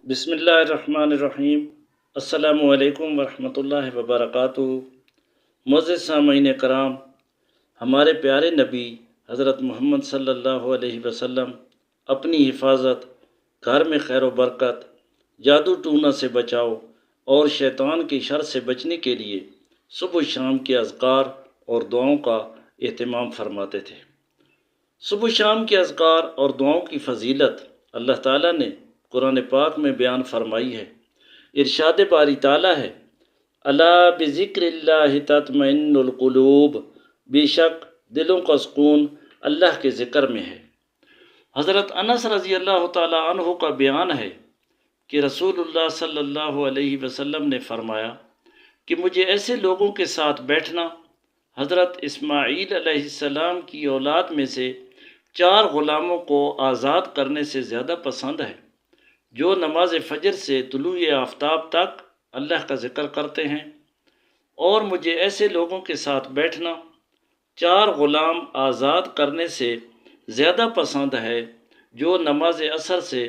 بسم اللہ الرحمن الرحیم۔ السلام علیکم ورحمۃ اللہ وبرکاتہ۔ معزز سامعین کرام، ہمارے پیارے نبی حضرت محمد صلی اللہ علیہ وسلم اپنی حفاظت، گھر میں خیر و برکت، جادو ٹونا سے بچاؤ اور شیطان کی شر سے بچنے کے لیے صبح و شام کے اذکار اور دعاؤں کا اہتمام فرماتے تھے۔ صبح و شام کے اذکار اور دعاؤں کی فضیلت اللہ تعالیٰ نے قرآن پاک میں بیان فرمائی ہے۔ ارشاد باری تعالیٰ ہے، الا بذکر اللہ تطمئن القلوب، بے شک دلوں کا سکون اللہ کے ذکر میں ہے۔ حضرت انس رضی اللہ تعالیٰ عنہ کا بیان ہے کہ رسول اللہ صلی اللہ علیہ وسلم نے فرمایا کہ مجھے ایسے لوگوں کے ساتھ بیٹھنا حضرت اسماعیل علیہ السلام کی اولاد میں سے 4 غلاموں کو آزاد کرنے سے زیادہ پسند ہے، جو نماز فجر سے طلوع آفتاب تک اللہ کا ذکر کرتے ہیں، اور مجھے ایسے لوگوں کے ساتھ بیٹھنا 4 غلام آزاد کرنے سے زیادہ پسند ہے، جو نماز عصر سے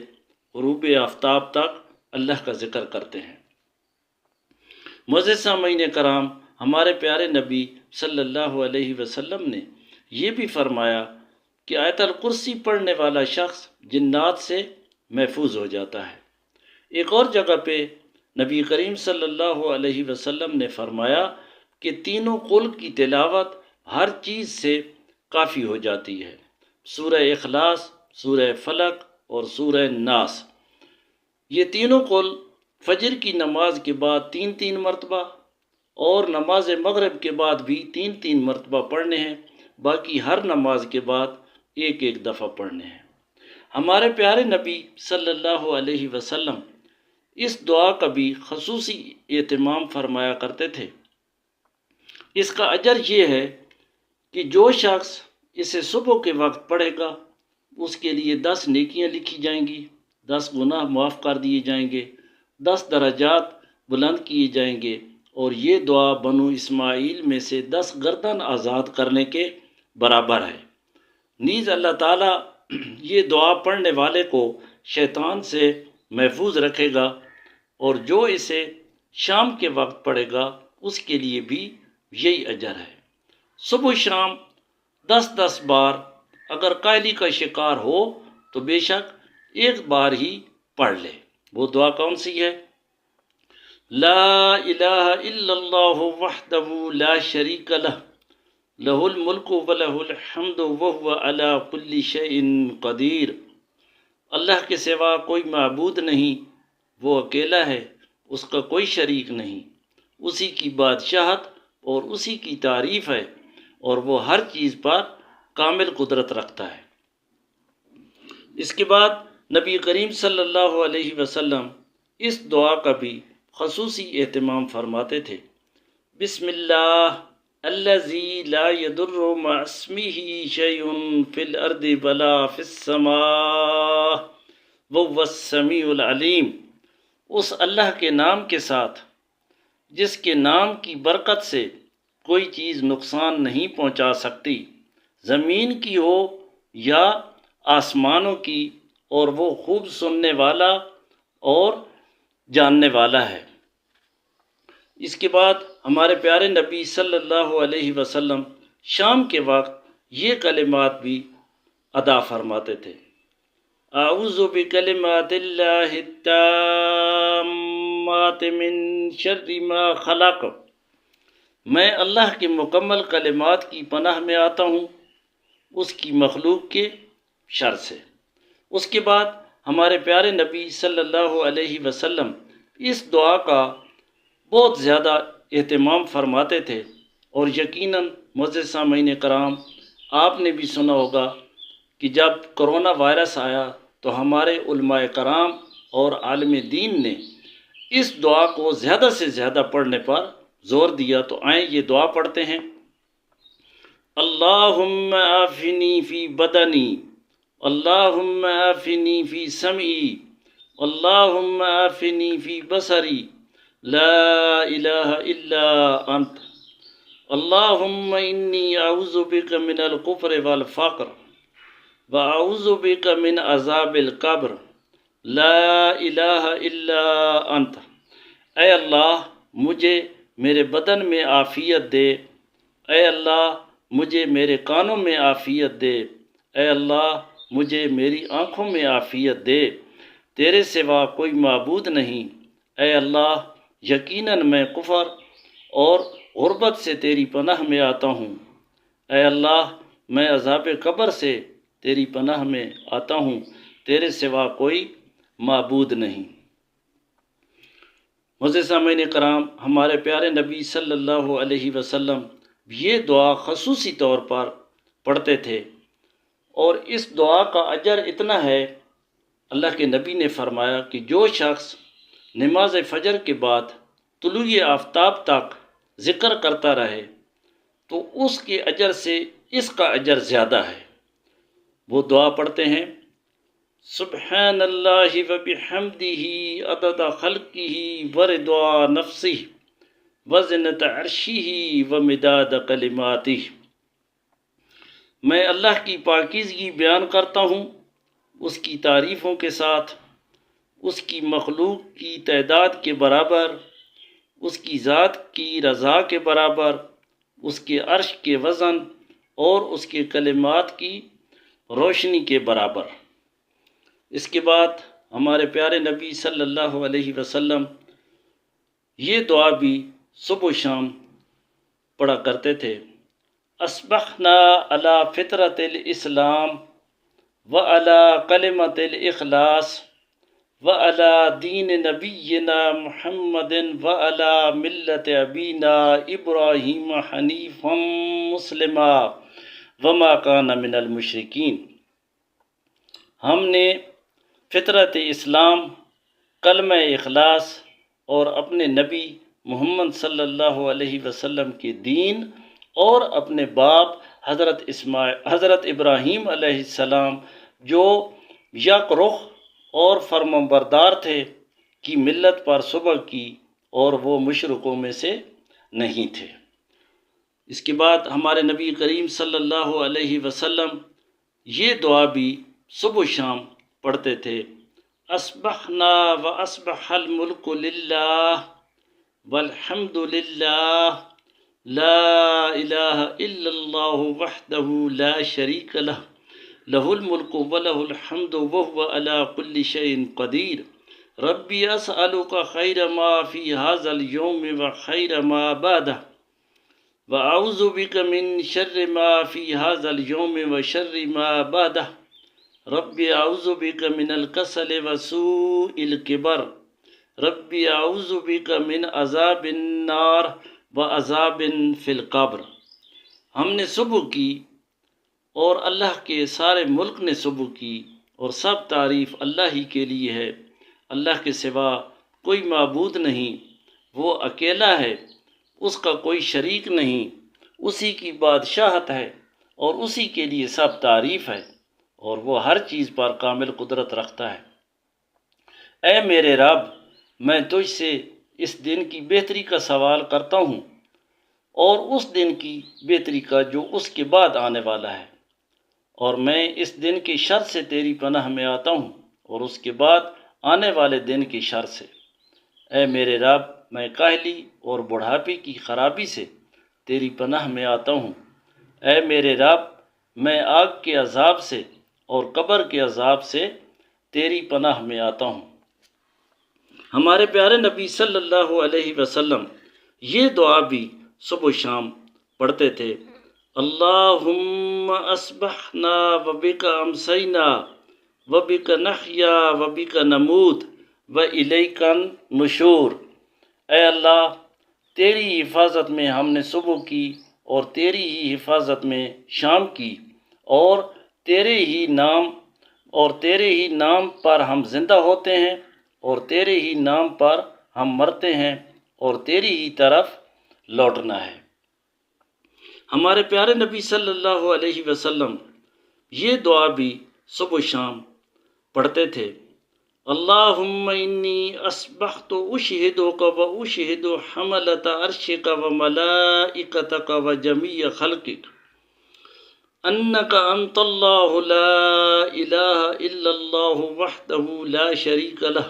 غروب آفتاب تک اللہ کا ذکر کرتے ہیں۔ معزز سامعین کرام، ہمارے پیارے نبی صلی اللہ علیہ وسلم نے یہ بھی فرمایا کہ آیت الکرسی پڑھنے والا شخص جنات سے محفوظ ہو جاتا ہے۔ ایک اور جگہ پہ نبی کریم صلی اللہ علیہ وسلم نے فرمایا کہ تینوں قل کی تلاوت ہر چیز سے کافی ہو جاتی ہے، سورہ اخلاص، سورہ فلق اور سورہ ناس۔ یہ تینوں قل فجر کی نماز کے بعد 3 مرتبہ اور نماز مغرب کے بعد بھی 3 مرتبہ پڑھنے ہیں، باقی ہر نماز کے بعد ایک دفعہ پڑھنے ہیں۔ ہمارے پیارے نبی صلی اللہ علیہ وسلم اس دعا کا بھی خصوصی اہتمام فرمایا کرتے تھے۔ اس کا اجر یہ ہے کہ جو شخص اسے صبح کے وقت پڑھے گا اس کے لیے 10 نیکیاں لکھی جائیں گی، 10 گناہ معاف کر دیے جائیں گے، 10 درجات بلند کیے جائیں گے، اور یہ دعا بنو اسماعیل میں سے 10 گردن آزاد کرنے کے برابر ہے۔ نیز اللہ تعالیٰ یہ دعا پڑھنے والے کو شیطان سے محفوظ رکھے گا، اور جو اسے شام کے وقت پڑھے گا اس کے لیے بھی یہی اجر ہے۔ صبح و شام 10 بار اگر قائلی کا شکار ہو تو بے شک ایک بار ہی پڑھ لے۔ وہ دعا کون سی ہے؟ لا الہ الا اللہ وحدہ لا شریک لہ، لہ الملک ولہ الحمد وہو علی کل شیء قدیر۔ اللہ کے سوا کوئی معبود نہیں، وہ اکیلا ہے، اس کا کوئی شریک نہیں، اسی کی بادشاہت اور اسی کی تعریف ہے، اور وہ ہر چیز پر کامل قدرت رکھتا ہے۔ اس کے بعد نبی کریم صلی اللہ علیہ وسلم اس دعا کا بھی خصوصی اہتمام فرماتے تھے۔ بسم اللہ الذی لا یضر مع اسمہ شیء فی الارض ولا فی السماء وہو السمیع العلیم۔ اس اللہ کے نام کے ساتھ جس کے نام کی برکت سے کوئی چیز نقصان نہیں پہنچا سکتی، زمین کی ہو یا آسمانوں کی، اور وہ خوب سننے والا اور جاننے والا ہے۔ اس کے بعد ہمارے پیارے نبی صلی اللہ علیہ وسلم شام کے وقت یہ کلمات بھی ادا فرماتے تھے۔ اعوذ بکلمات اللہ التامات من شر ما خلق، میں اللہ کے مکمل کلمات کی پناہ میں آتا ہوں اس کی مخلوق کے شر سے۔ اس کے بعد ہمارے پیارے نبی صلی اللہ علیہ وسلم اس دعا کا بہت زیادہ اہتمام فرماتے تھے، اور یقیناً معزز سامعین کرام، آپ نے بھی سنا ہوگا کہ جب کرونا وائرس آیا تو ہمارے علماء کرام اور عالم دین نے اس دعا کو زیادہ سے زیادہ پڑھنے پر زور دیا۔ تو آئیں یہ دعا پڑھتے ہیں۔ اللہم عافنی فی بدنی، اللہم عافنی فی سمعی، اللہم عافنی فی بصری، لا الہ الا انت، اللہم انی اعوذ بک من الکفر والفقر، واعوذ بک من عذاب القبر، لا الہ الا انت۔ اے اللہ مجھے میرے بدن میں عافیت دے، اے اللہ مجھے میرے کانوں میں عافیت دے، اے اللہ مجھے میری آنکھوں میں عافیت دے، تیرے سوا کوئی معبود نہیں۔ اے اللہ یقیناً میں کفر اور غربت سے تیری پناہ میں آتا ہوں۔ اے اللہ میں عذاب قبر سے تیری پناہ میں آتا ہوں، تیرے سوا کوئی معبود نہیں۔ معزز سامعین کرام، ہمارے پیارے نبی صلی اللہ علیہ وسلم یہ دعا خصوصی طور پر پڑھتے تھے، اور اس دعا کا اجر اتنا ہے، اللہ کے نبی نے فرمایا کہ جو شخص نماز فجر کے بعد طلوع آفتاب تک ذکر کرتا رہے تو اس کے اجر سے اس کا اجر زیادہ ہے۔ وہ دعا پڑھتے ہیں، سبحان اللہ وبحمدہ عدد خلقہ ورضا نفسہ وزنۃ عرشہ ومداد کلماتہ۔ میں اللہ کی پاکیزگی بیان کرتا ہوں اس کی تعریفوں کے ساتھ، اس کی مخلوق کی تعداد کے برابر، اس کی ذات کی رضا کے برابر، اس کے عرش کے وزن اور اس کے کلمات کی روشنی کے برابر۔ اس کے بعد ہمارے پیارے نبی صلی اللہ علیہ وسلم یہ دعا بھی صبح و شام پڑھا کرتے تھے، اصبحنا علی فطرت الاسلام وعلی کلمت الاخلاص وعلی دین نبینا محمد وعلی ملت ابینا ابراہیم حنیفا مسلما وما کان من المشرکین۔ ہم نے فطرت اسلام، کلمہ اخلاص اور اپنے نبی محمد صلی اللہ علیہ وسلم کے دین اور اپنے باپ حضرت ابراہیم علیہ السلام جو یک رخ اور فرمانبردار تھے کی ملت پر صبح کی، اور وہ مشرکوں میں سے نہیں تھے۔ اس کے بعد ہمارے نبی کریم صلی اللہ علیہ وسلم یہ دعا بھی صبح و شام پڑھتے تھے، اصبحنا واصبح الملک للہ والحمد للہ لا الہ الا اللہ وحدہ لا شریک لہ لہ الملک ولہ الحمد وہو علی کل شیء قدیر، ربی اسألک خیر ما فی ھذا اليوم وخیر ما بعدہ واعوذ بک من شر ما فی ھذا اليوم وشر ما بعدہ، ربی اعوذ بک من الکسل وسوء الکبر، ربی اعوذ بک من عذاب النار وعذاب فی القبر۔ ہم نے صبح کی اور اللہ کے سارے ملک نے صبح کی، اور سب تعریف اللہ ہی کے لیے ہے، اللہ کے سوا کوئی معبود نہیں، وہ اکیلا ہے، اس کا کوئی شریک نہیں، اسی کی بادشاہت ہے اور اسی کے لیے سب تعریف ہے، اور وہ ہر چیز پر کامل قدرت رکھتا ہے۔ اے میرے رب، میں تجھ سے اس دن کی بہتری کا سوال کرتا ہوں، اور اس دن کی بہتری کا جو اس کے بعد آنے والا ہے، اور میں اس دن کی شر سے تیری پناہ میں آتا ہوں، اور اس کے بعد آنے والے دن کی شر سے۔ اے میرے رب، میں کاہلی اور بڑھاپے کی خرابی سے تیری پناہ میں آتا ہوں۔ اے میرے رب، میں آگ کے عذاب سے اور قبر کے عذاب سے تیری پناہ میں آتا ہوں۔ ہمارے پیارے نبی صلی اللہ علیہ وسلم یہ دعا بھی صبح و شام پڑھتے تھے، اللہم اصبحنا وبک امسینا وبک نحیا وبک نموت والیک النشور۔ اے اللہ، تیری حفاظت میں ہم نے صبح کی، اور تیری ہی حفاظت میں شام کی، اور تیرے ہی نام پر ہم زندہ ہوتے ہیں، اور تیرے ہی نام پر ہم مرتے ہیں، اور تیری ہی طرف لوٹنا ہے۔ ہمارے پیارے نبی صلی اللہ علیہ وسلم یہ دعا بھی صبح و شام پڑھتے تھے، اللہم انی اصبحت اشہدک و اشہد حملۃ عرشک و ملائکتک و جمیع خلقک انک انت اللہ لا الہ الا اللہ وحدہ لا شریک لہ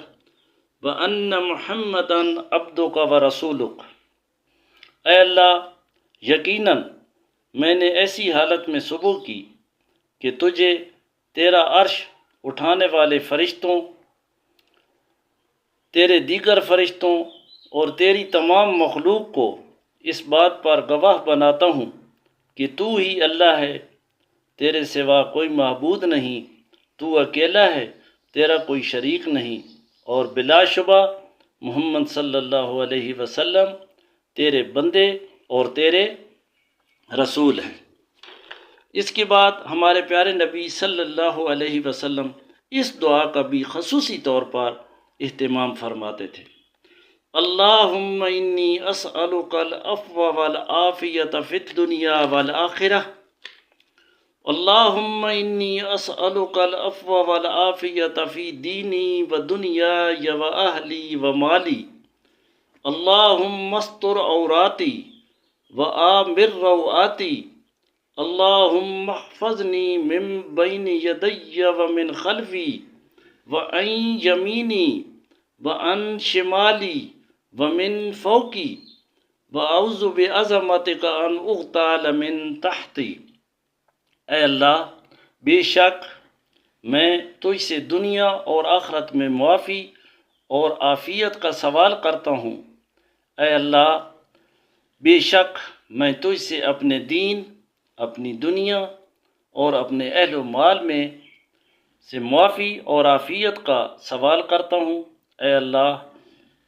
وان محمدا عبدک ورسولک۔ اے اللہ، یقیناً میں نے ایسی حالت میں صبح کی کہ تجھے، تیرا عرش اٹھانے والے فرشتوں، تیرے دیگر فرشتوں اور تیری تمام مخلوق کو اس بات پر گواہ بناتا ہوں کہ تو ہی اللہ ہے، تیرے سوا کوئی معبود نہیں، تو اکیلا ہے، تیرا کوئی شریک نہیں، اور بلا شبہ محمد صلی اللہ علیہ وسلم تیرے بندے اور تیرے رسول ہیں۔ اس کے بعد ہمارے پیارے نبی صلی اللہ علیہ وسلم اس دعا کا بھی خصوصی طور پر اہتمام فرماتے تھے۔ اللہم انی اسألک العفو والعافیت فی الدنیا والآخرہ۔ اللہم انی اسألک العفو والعافیت فی دینی و دنیای و اہلی و مالی۔ اللہم استر عوراتی و آمر روآتی۔ اللہم احفظنی من بین یدی و من خلفی وعن یمینی وعن شمالی ومن فوقی واعوذ بعظمتک ان اغتال من تحتی۔ اے اللہ، بے شک میں تجھ سے دنیا اور آخرت میں معافی اور عافیت کا سوال کرتا ہوں۔ اے اللہ، بے شک میں تجھ سے اپنے دین، اپنی دنیا اور اپنے اہل و مال میں سے معافی اور عافیت کا سوال کرتا ہوں۔ اے اللہ،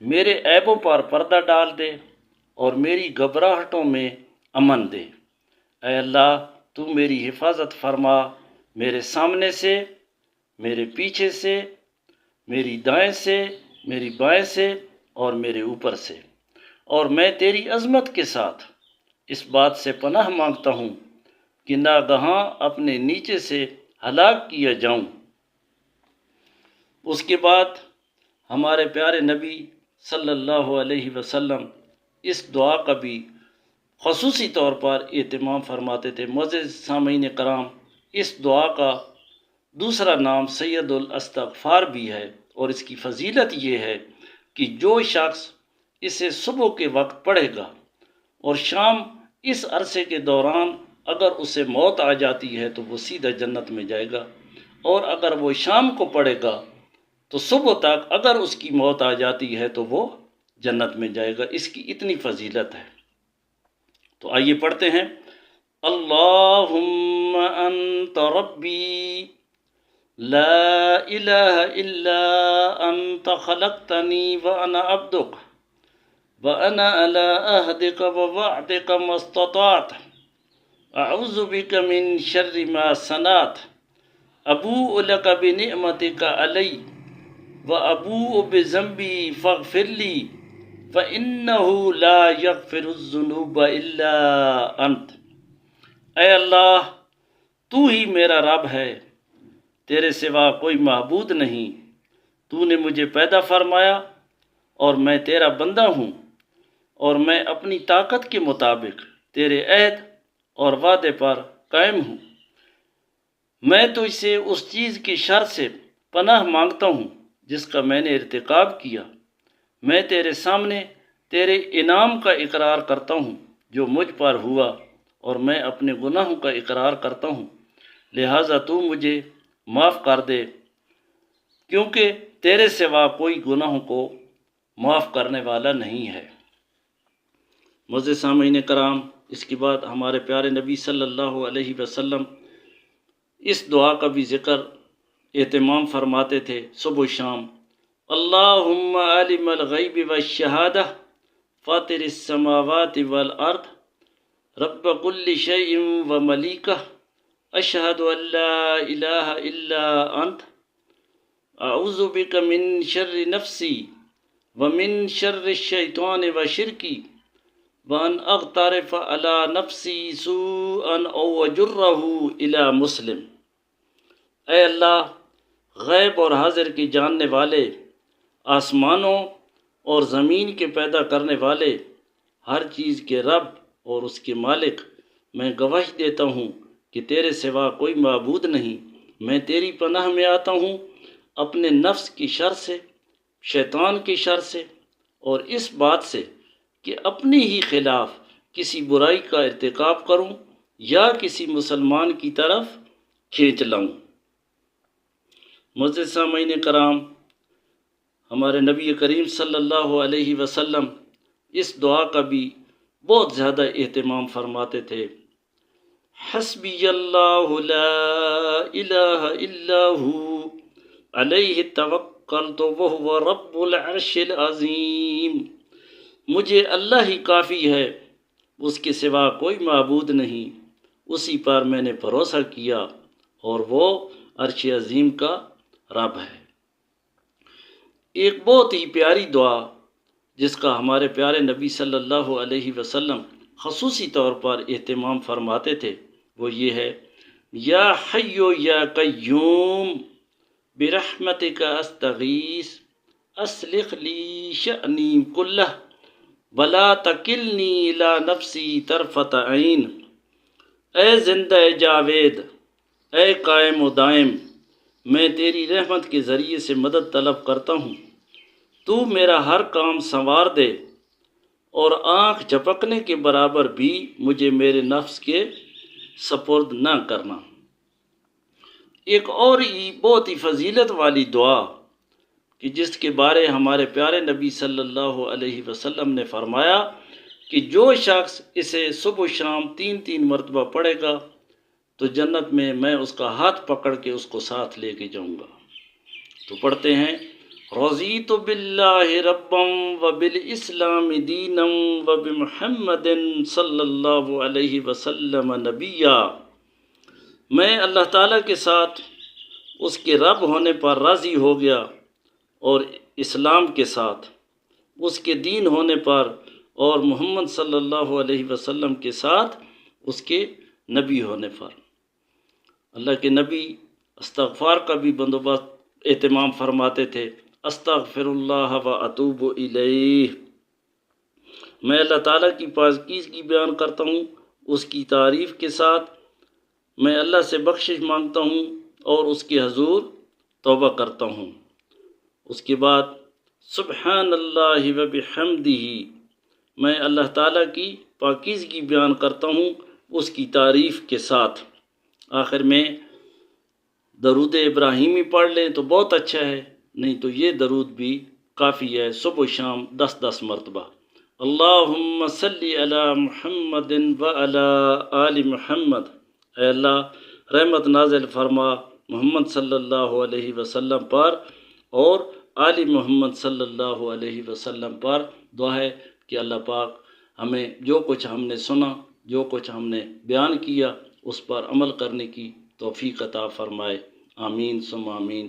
میرے عیبوں پر پردہ ڈال دے اور میری گھبراہٹوں میں امن دے۔ اے اللہ، تو میری حفاظت فرما، میرے سامنے سے، میرے پیچھے سے، میری دائیں سے، میری بائیں سے اور میرے اوپر سے۔ اور میں تیری عظمت کے ساتھ اس بات سے پناہ مانگتا ہوں کہ ناگہاں اپنے نیچے سے ہلاک کیا جاؤں۔ اس کے بعد ہمارے پیارے نبی صلی اللہ علیہ وسلم اس دعا کا بھی خصوصی طور پر اہتمام فرماتے تھے۔ معزز سامعین کرام، اس دعا کا دوسرا نام سید الاستغفار بھی ہے، اور اس کی فضیلت یہ ہے کہ جو شخص اسے صبح کے وقت پڑھے گا اور شام اس عرصے کے دوران اگر اسے موت آ جاتی ہے تو وہ سیدھا جنت میں جائے گا، اور اگر وہ شام کو پڑھے گا تو صبح تک اگر اس کی موت آ جاتی ہے تو وہ جنت میں جائے گا۔ اس کی اتنی فضیلت ہے۔ تو آئیے پڑھتے ہیں۔ اللہم انت ربی لا الہ الا انت خلقتنی وانا عبدک وانا علی عہدک ووعدک ما استطعت اعوذ بک من شر ما صنعت ابوء لک بنعمتک علی وابوء بذنبی فاغفر لی فإنہ لا یغفر الذنوب الا انت۔ اے اللہ، تو ہی میرا رب ہے، تیرے سوا کوئی معبود نہیں۔ تو نے مجھے پیدا فرمایا اور میں تیرا بندہ ہوں، اور میں اپنی طاقت کے مطابق تیرے عہد اور وعدے پر قائم ہوں۔ میں تجھ سے اس چیز کی شر سے پناہ مانگتا ہوں جس کا میں نے ارتکاب کیا۔ میں تیرے سامنے تیرے انعام کا اقرار کرتا ہوں جو مجھ پر ہوا، اور میں اپنے گناہوں کا اقرار کرتا ہوں، لہٰذا تو مجھے معاف کر دے، کیونکہ تیرے سوا کوئی گناہوں کو معاف کرنے والا نہیں ہے۔ معزز سامعین کرام، اس کے بعد ہمارے پیارے نبی صلی اللہ علیہ وسلم اس دعا کا بھی ذکر اہتمام فرماتے تھے صبح و شام۔ اللہم عالم الغیب والشہادہ فاطر السماوات والارض رب کل شیء وملیکہ اشہد ان لا الہ الا انت اعوذ بک من شر نفسی ومن شر الشیطان وشرکی وان اغترف علی نفسی سوءا او اجرہ الی مسلم۔ اے اللہ، غیب اور حاضر کی جاننے والے، آسمانوں اور زمین کے پیدا کرنے والے، ہر چیز کے رب اور اس کے مالک، میں گواہی دیتا ہوں کہ تیرے سوا کوئی معبود نہیں، میں تیری پناہ میں آتا ہوں اپنے نفس کی شر سے، شیطان کی شر سے، اور اس بات سے کہ اپنے ہی خلاف کسی برائی کا ارتکاب کروں یا کسی مسلمان کی طرف کھینچ لاؤں۔ معزز سامعین کرام، ہمارے نبی کریم صلی اللہ علیہ وسلم اس دعا کا بھی بہت زیادہ اہتمام فرماتے تھے۔ حسبی اللہ لا الہ الا ہو علیہ توکلت وہو رب العرش العظیم۔ مجھے اللہ ہی کافی ہے، اس کے سوا کوئی معبود نہیں، اسی پر میں نے بھروسہ کیا اور وہ عرش عظیم کا رب ہے۔ ایک بہت ہی پیاری دعا جس کا ہمارے پیارے نبی صلی اللہ علیہ وسلم خصوصی طور پر اہتمام فرماتے تھے، وہ یہ ہے، یا حی یا قیوم برحمتک استغیث اصلح لی شأنی کلہ ولا تکلنی الی نفسی طرفۃ عین۔ اے زندہ جاوید، اے قائم و دائم، میں تیری رحمت کے ذریعے سے مدد طلب کرتا ہوں، تو میرا ہر کام سنوار دے اور آنکھ جھپکنے کے برابر بھی مجھے میرے نفس کے سپرد نہ کرنا۔ ایک اور ہی بہت ہی فضیلت والی دعا کہ جس کے بارے ہمارے پیارے نبی صلی اللہ علیہ وسلم نے فرمایا کہ جو شخص اسے صبح و شام 3 مرتبہ پڑھے گا تو جنت میں اس کا ہاتھ پکڑ کے اس کو ساتھ لے کے جاؤں گا۔ تو پڑھتے ہیں، رضیت باللہ ربا وبالاسلام دینا وبمحمد صلی اللہ علیہ وسلم نبیا۔ میں اللہ تعالیٰ کے ساتھ اس کے رب ہونے پر راضی ہو گیا اور اسلام کے ساتھ اس کے دین ہونے پر اور محمد صلی اللہ علیہ وسلم کے ساتھ اس کے نبی ہونے پر۔ اللہ کے نبی استغفار کا بھی بندوبست اہتمام فرماتے تھے، استغفر اللہ و اتوب الیہ۔ میں اللہ تعالیٰ کی پاکیزگی بیان کرتا ہوں، اس کی تعریف کے ساتھ میں اللہ سے بخشش مانگتا ہوں اور اس کے حضور توبہ کرتا ہوں۔ اس کے بعد سبحان اللہ و بحمدہ، میں اللہ تعالیٰ کی پاکیزگی بیان کرتا ہوں اس کی تعریف کے ساتھ۔ آخر میں درود ابراہیمی پڑھ لیں تو بہت اچھا ہے، نہیں تو یہ درود بھی کافی ہے، صبح و شام 10 مرتبہ۔ اللہم صلی علی محمد وعلی آل محمد۔ اے اللہ رحمت نازل فرما محمد صلی اللہ علیہ وسلم پر اور آل محمد صلی اللہ علیہ وسلم پر۔ دعا ہے کہ اللہ پاک ہمیں جو کچھ ہم نے سنا، جو کچھ ہم نے بیان کیا، اس پر عمل کرنے کی توفیق عطا فرمائے۔ آمین ثم آمین۔